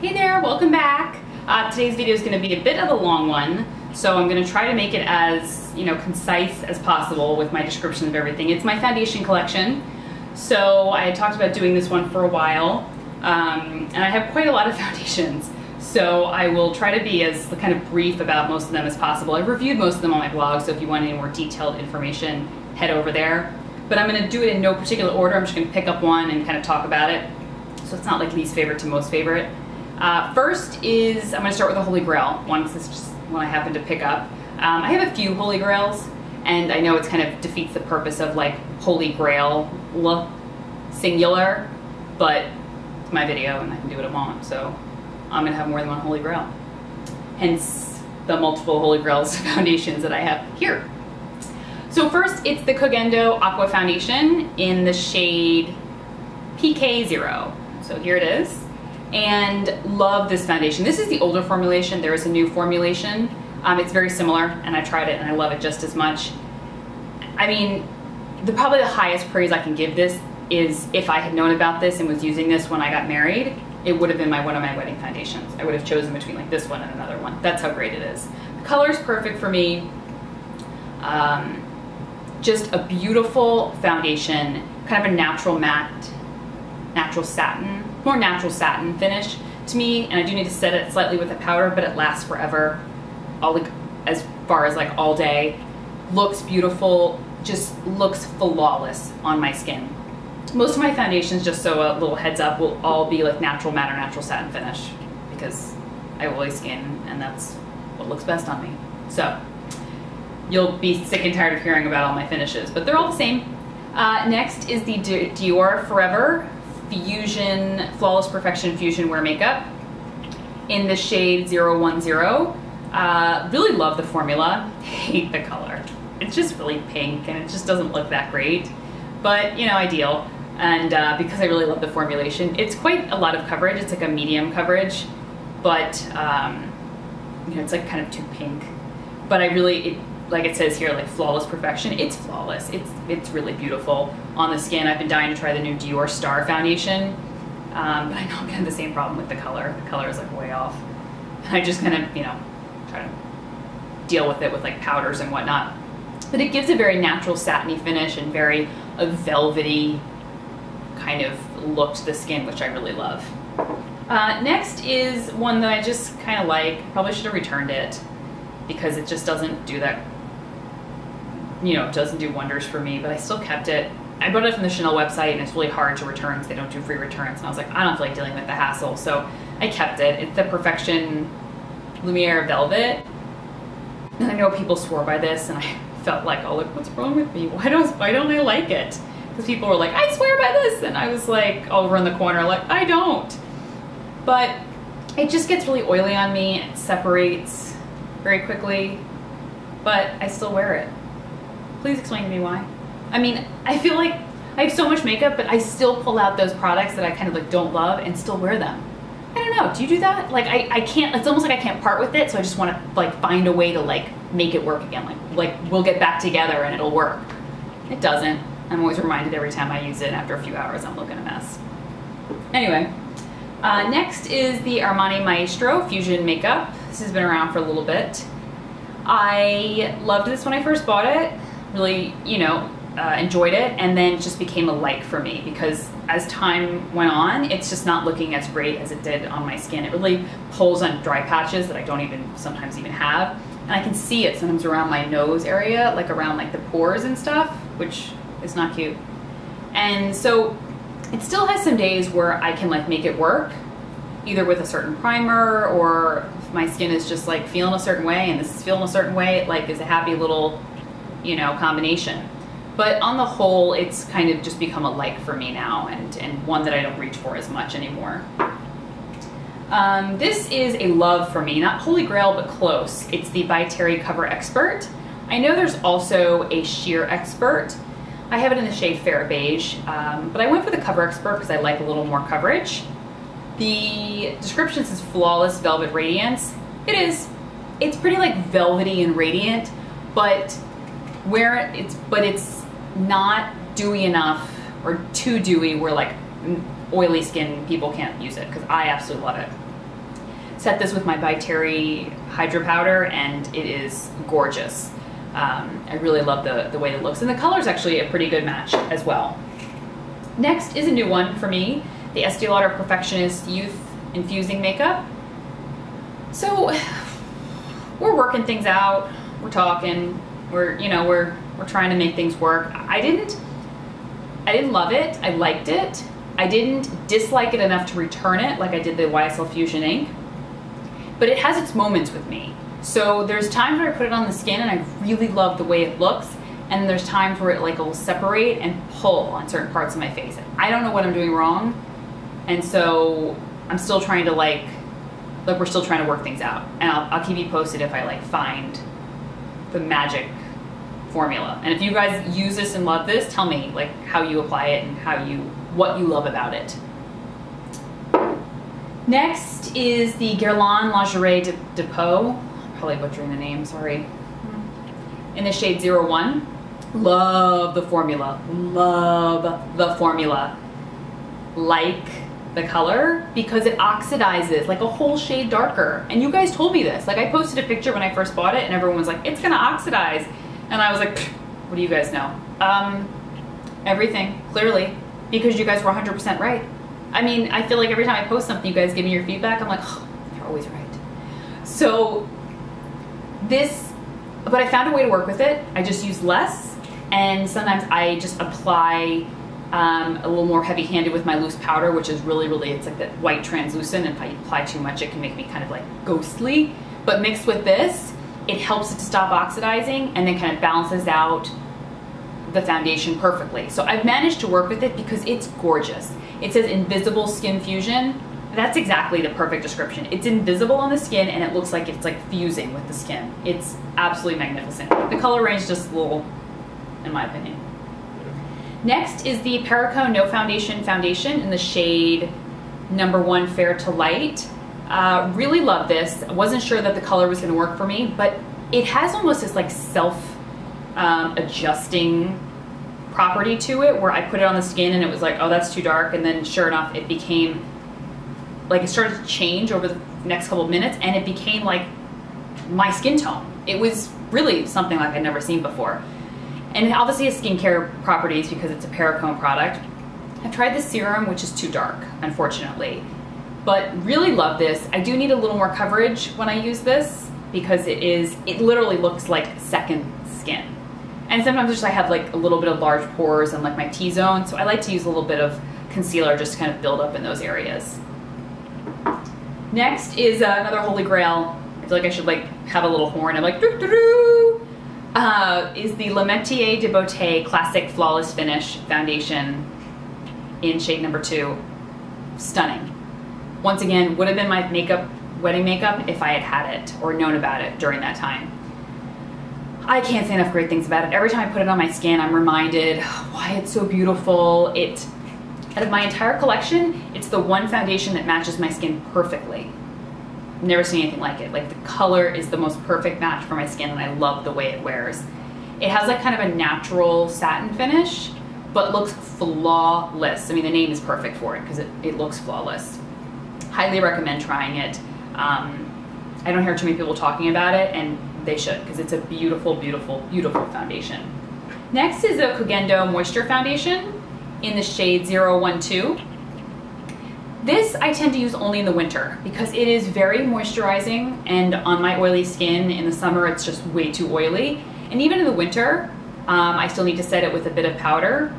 Hey there, welcome back. Today's video is going to be a bit of a long one, so I'm going to try to make it as, concise as possible with my description of everything. It's my foundation collection, so I had talked about doing this one for a while, and I have quite a lot of foundations, so I will try to be as kind of brief about most of them as possible. I've reviewed most of them on my blog, so if you want any more detailed information, head over there. But I'm going to do it in no particular order. I'm just going to pick up one and kind of talk about it, so it's not like least favorite to most favorite. First is, I'm going to start with the Holy Grail one, because it's just one I happen to pick up. I have a few Holy Grails, and I know it's kind of defeats the purpose of like Holy Grail singular, but it's my video and I can do what I want, so I'm going to have more than one Holy Grail. Hence the multiple Holy Grails foundations that I have here. So first, it's the Kendo Aqua foundation in the shade PK0. So here it is. And love this foundation. This is the older formulation. There is a new formulation. It's very similar, and I tried it and I love it just as much. I mean, probably the highest praise I can give this is if I had known about this and was using this when I got married, it would have been one of my wedding foundations. I would have chosen between like this one and another one. That's how great it is. The color is perfect for me. Just a beautiful foundation, kind of a natural matte, natural satin, more natural satin finish to me, and I do need to set it slightly with a powder, but it lasts forever, as far as like all day. Looks beautiful, just looks flawless on my skin. Most of my foundations, just so a little heads up, will all be like natural matte or natural satin finish, because I have oily skin and that's what looks best on me. So you'll be sick and tired of hearing about all my finishes, but they're all the same. Next is the Dior Forever Fusion Flawless Perfection Fusion Wear Makeup in the shade 010. Really love the formula, hate the color. It's just really pink and it just doesn't look that great, but ideal. And because I really love the formulation, it's quite a lot of coverage. It's like a medium coverage, but it's like kind of too pink. But like it says here, like flawless perfection. It's flawless. It's really beautiful on the skin. I've been dying to try the new Dior Star foundation, but I know I'm gonna have the same problem with the color. The color is like way off. And I just kind of, try to deal with it with like powders and whatnot. But it gives a very natural satiny finish and very a velvety kind of look to the skin, which I really love. Next is one that I just kind of like. Probably should have returned it because it just doesn't do that. Doesn't do wonders for me, but I still kept it. I bought it from the Chanel website and it's really hard to return because they don't do free returns. And I was like, I don't feel like dealing with the hassle. So I kept it. It's the Perfection Lumiere Velvet. And I know people swore by this and I felt like, oh, look, what's wrong with me? Why don't I like it? Because people were like, I swear by this. And I was like over in the corner like, I don't. But it just gets really oily on me. It separates very quickly, but I still wear it. Please explain to me why. I mean, I feel like I have so much makeup, but I still pull out those products that I kind of like don't love and still wear them. I don't know, do you do that? Like I can't, it's almost like I can't part with it, so I just want to like find a way to like make it work again. Like we'll get back together and it'll work. It doesn't. I'm always reminded every time I use it, and after a few hours I'm looking a mess. Anyway, next is the Armani Maestro Fusion Makeup. This has been around for a little bit. I loved this when I first bought it. Really, enjoyed it, and then just became a like for me because as time went on, it's just not looking as great as it did on my skin. It really pulls on dry patches that I don't sometimes even have, and I can see it sometimes around my nose area, like around like the pores and stuff, which is not cute. And so it still has some days where I can like make it work, either with a certain primer or if my skin is just like feeling a certain way and this is feeling a certain way, it like is a happy little combination. But on the whole, it's kind of just become a like for me now, and one that I don't reach for as much anymore. This is a love for me, not Holy Grail, but close. It's the by Terry Cover Expert. I know there's also a Sheer Expert. I have it in the shade Fair Beige, but I went for the Cover Expert because I like a little more coverage. The description says Flawless Velvet Radiance. It is. It's pretty like velvety and radiant, but it's not dewy enough or too dewy where like oily skin people can't use it, because I absolutely love it. set this with my By Terry Hydra Powder, and it is gorgeous. I really love the way it looks, and the color is actually a pretty good match as well. Next is a new one for me, the Estee Lauder Perfectionist Youth Infusing Makeup. So we're working things out, we're talking, we're trying to make things work. I didn't love it, I liked it. I didn't dislike it enough to return it like I did the YSL Fusion ink, but it has its moments with me. So there's times where I put it on the skin and I really love the way it looks, and there's times where it like will separate and pull on certain parts of my face. I don't know what I'm doing wrong, and so I'm still trying to we're still trying to work things out, and I'll keep you posted if I find the magic formula. And if you guys use this and love this, tell me how you apply it and what you love about it. Next is the Guerlain Lingerie Depot. I'm probably butchering the name, sorry. In the shade 01. Love the formula. Love the formula. Like the color because it oxidizes like a whole shade darker. And you guys told me this. I posted a picture when I first bought it and everyone was like, it's gonna oxidize. And I was like, what do you guys know? Everything, clearly, because you guys were 100% right. I mean, I feel like every time I post something, you guys give me your feedback. I'm like, oh, you're always right. So but I found a way to work with it. I just use less, and sometimes I just apply a little more heavy-handed with my loose powder, which is really, it's like that white translucent, and if I apply too much, it can make me kind of ghostly. But mixed with this, it helps it to stop oxidizing, and then kind of balances out the foundation perfectly. So I've managed to work with it because it's gorgeous. It says Invisible Skin Fusion. That's exactly the perfect description. It's invisible on the skin and it looks like it's fusing with the skin. It's absolutely magnificent. The color range is just a little, in my opinion. Next is the Perico No Foundation Foundation in the shade #1 Fair to Light. Really love this. I wasn't sure that the color was gonna work for me, but it has almost this self-adjusting property to it where I put it on the skin and it was like, oh, that's too dark, and then sure enough, it became, it started to change over the next couple of minutes and it became my skin tone. It was really something I'd never seen before. And it obviously has skincare properties because it's a Perico product. I've tried the serum, which is too dark, unfortunately, but really love this. I do need a little more coverage when I use this because it literally looks like second skin. And sometimes I have a little bit of large pores and my T-zone, so I like to use a little bit of concealer just to kind of build up in those areas. Next is another holy grail. I feel like I should have a little horn. I'm doo-doo-doo! Is the Le Métier de Beauté Classic Flawless Finish Foundation in shade #2. Stunning. Once again, would have been my wedding makeup if I had it or known about it during that time. I can't say enough great things about it. Every time I put it on my skin, I'm reminded why it's so beautiful. Out of my entire collection, it's the one foundation that matches my skin perfectly. Never seen anything like it. The color is the most perfect match for my skin, and I love the way it wears. It has kind of a natural satin finish, but looks flawless. I mean, the name is perfect for it because it looks flawless. Highly recommend trying it. I don't hear too many people talking about it, and they should because it's a beautiful, beautiful, beautiful foundation. Next is a Kendo Moisture Foundation in the shade 012. This I tend to use only in the winter because it is very moisturizing, and on my oily skin in the summer it's just way too oily. And even in the winter, I still need to set it with a bit of powder,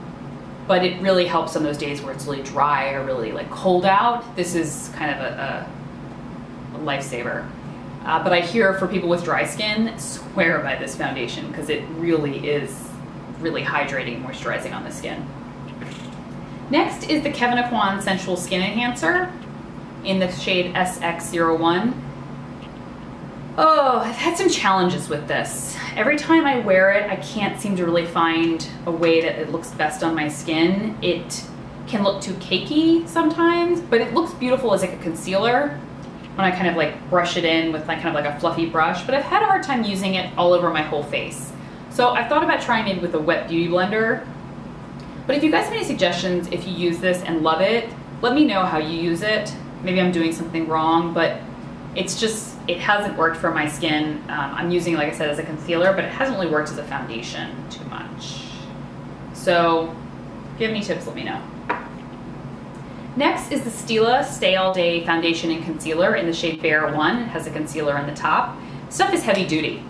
but it really helps on those days where it's really dry or really cold out. This is kind of a lifesaver. But I hear for people with dry skin, swear by this foundation because it really is really hydrating and moisturizing on the skin. Next is the Kendo Aqua Sensual Skin Enhancer in the shade SX01. Oh, I've had some challenges with this. Every time I wear it, I can't seem to really find a way that it looks best on my skin. It can look too cakey sometimes, but it looks beautiful as a concealer when I kind of brush it in with kind of a fluffy brush, but I've had a hard time using it all over my whole face. So I've thought about trying maybe with a wet beauty blender. But if you guys have any suggestions, if you use this and love it, let me know how you use it. Maybe I'm doing something wrong, but It's just, it hasn't worked for my skin. I'm using it, like I said, as a concealer, but it hasn't really worked as a foundation too much. So if you have any tips, let me know. Next is the Stila Stay All Day Foundation and Concealer in the shade Bare 1. It has a concealer on the top. Stuff is heavy duty.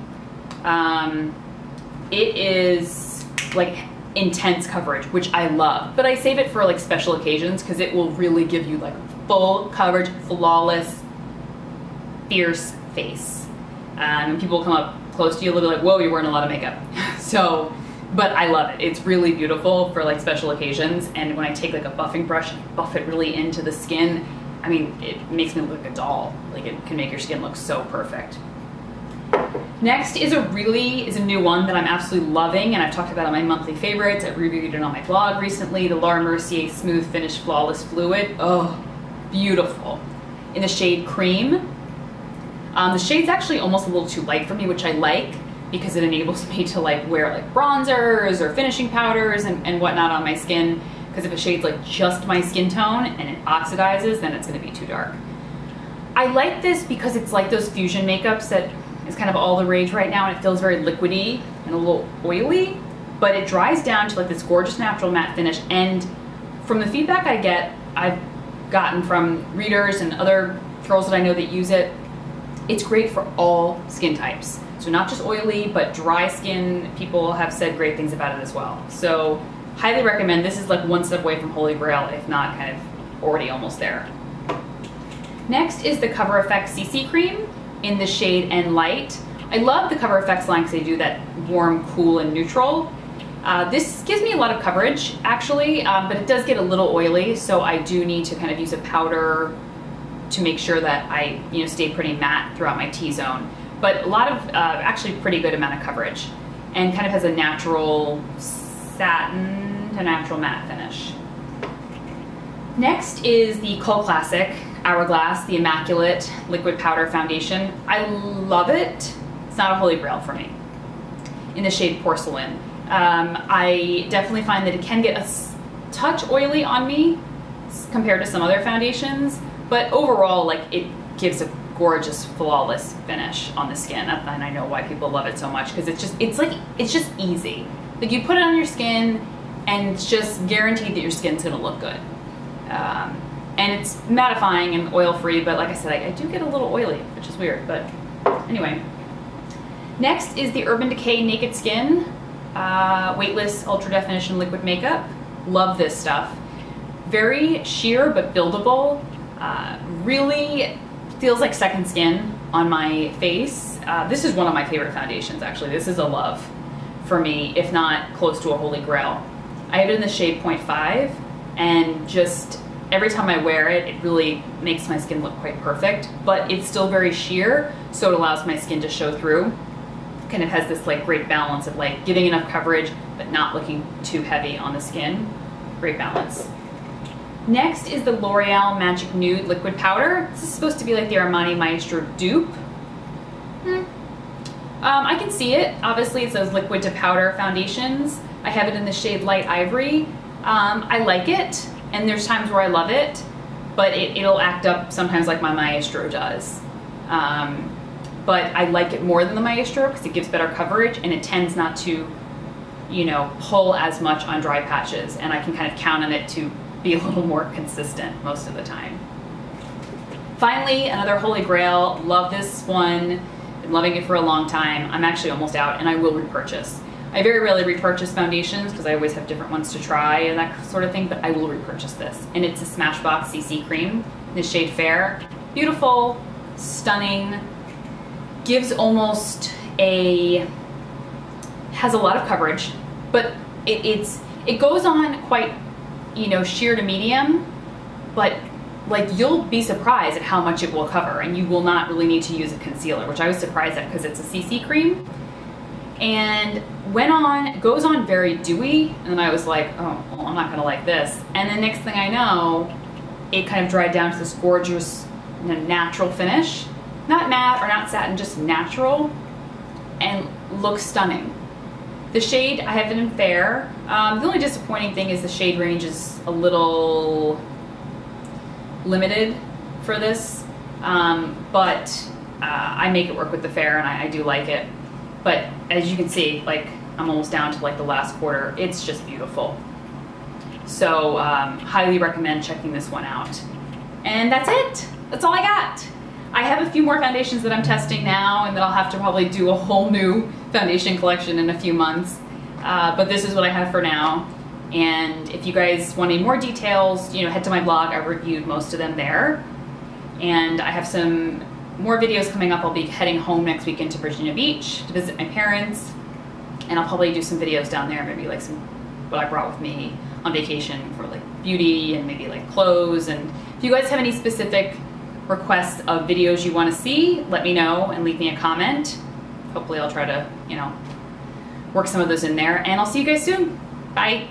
It is like intense coverage, which I love, but I save it for like special occasions because it will really give you like full coverage, flawless, fierce face. And people come up close to you, they'll be like, whoa, you're wearing a lot of makeup. So, but I love it. It's really beautiful for like special occasions. And when I take like a buffing brush and buff it really into the skin, I mean, it makes me look like a doll. Like it can make your skin look so perfect. Next is a new one that I'm absolutely loving, and I've talked about on my monthly favorites. I've reviewed it on my blog recently, the Mercier Smooth Finish Flawless Fluid. Oh, beautiful. In the shade Cream. The shade's actually almost a little too light for me, which I like because it enables me to like wear like bronzers or finishing powders and whatnot on my skin, because if a shade's like just my skin tone and it oxidizes, then it's going to be too dark. I like this because it's like those fusion makeups that is kind of all the rage right now, and it feels very liquidy and a little oily, but it dries down to like this gorgeous natural matte finish. And from the feedback I've gotten from readers and other girls that I know that use it, it's great for all skin types. So not just oily, but dry skin, people have said great things about it as well. So highly recommend. This is like one step away from Holy Grail, if not kind of already almost there. Next is the Cover FX CC Cream in the shade N Light. I love the Cover FX line because they do that warm, cool, and neutral. This gives me a lot of coverage, actually, but it does get a little oily, so I do need to kind of use a powder to make sure that I stay pretty matte throughout my T-zone. But a lot of, actually pretty good amount of coverage, and kind of has a natural satin to natural matte finish. Next is the cult classic Hourglass, the Immaculate Liquid Powder Foundation. I love it. It's not a holy grail for me. In the shade Porcelain. I definitely find that it can get a touch oily on me compared to some other foundations, but overall, like, it gives a gorgeous, flawless finish on the skin, and I know why people love it so much, because it's just easy. Like, you put it on your skin, and it's just guaranteed that your skin's gonna look good. And it's mattifying and oil-free, but like I said, I do get a little oily, which is weird, but anyway. Next is the Urban Decay Naked Skin Weightless Ultra Definition Liquid Makeup. Love this stuff. Very sheer but buildable. Really feels like second skin on my face. This is one of my favorite foundations, actually. This is a love for me, if not close to a holy grail. I have it in the shade 0.5, and just every time I wear it, it really makes my skin look quite perfect, but it's still very sheer, so it allows my skin to show through. Kind of has this like great balance of like giving enough coverage, but not looking too heavy on the skin. Great balance. Next is the L'Oreal Magic Nude Liquid Powder. This is supposed to be like the Armani Maestro dupe. I can see it. Obviously, it's those liquid to powder foundations. I have it in the shade Light Ivory. I like it, and there's times where I love it, but it'll act up sometimes like my Maestro does. But I like it more than the Maestro because it gives better coverage, and it tends not to, pull as much on dry patches, and I can kind of count on it to be a little more consistent most of the time. Finally, another holy grail. Love this one. Been loving it for a long time. I'm actually almost out, and I will repurchase. I very rarely repurchase foundations because I always have different ones to try and that sort of thing, but I will repurchase this. And it's a Smashbox CC Cream in the shade Fair. Beautiful, stunning, gives almost has a lot of coverage, but it goes on quite, sheer to medium, but like you'll be surprised at how much it will cover, and you will not really need to use a concealer, which I was surprised at because it's a CC cream. And goes on very dewy, and then I was like, oh, well, I'm not gonna like this. And the next thing I know, it kind of dried down to this gorgeous natural finish. Not matte or not satin, just natural, and looks stunning. The shade, I have it in Fair. The only disappointing thing is the shade range is a little limited for this. but I make it work with the fair, and I do like it. But as you can see, like, I'm almost down to like the last quarter. It's just beautiful. So highly recommend checking this one out. And that's it. That's all I got. I have a few more foundations that I'm testing now, and then I'll have to probably do a whole new foundation collection in a few months. But this is what I have for now. And if you guys want any more details, you know, head to my blog. I reviewed most of them there. And I have some more videos coming up. I'll be heading home next weekend to Virginia Beach to visit my parents. And I'll probably do some videos down there, maybe like some what I brought with me on vacation for like beauty and maybe like clothes. And if you guys have any specific requests of videos you want to see, let me know and leave me a comment. Hopefully I'll try to, you know, work some of those in there. And I'll see you guys soon. Bye.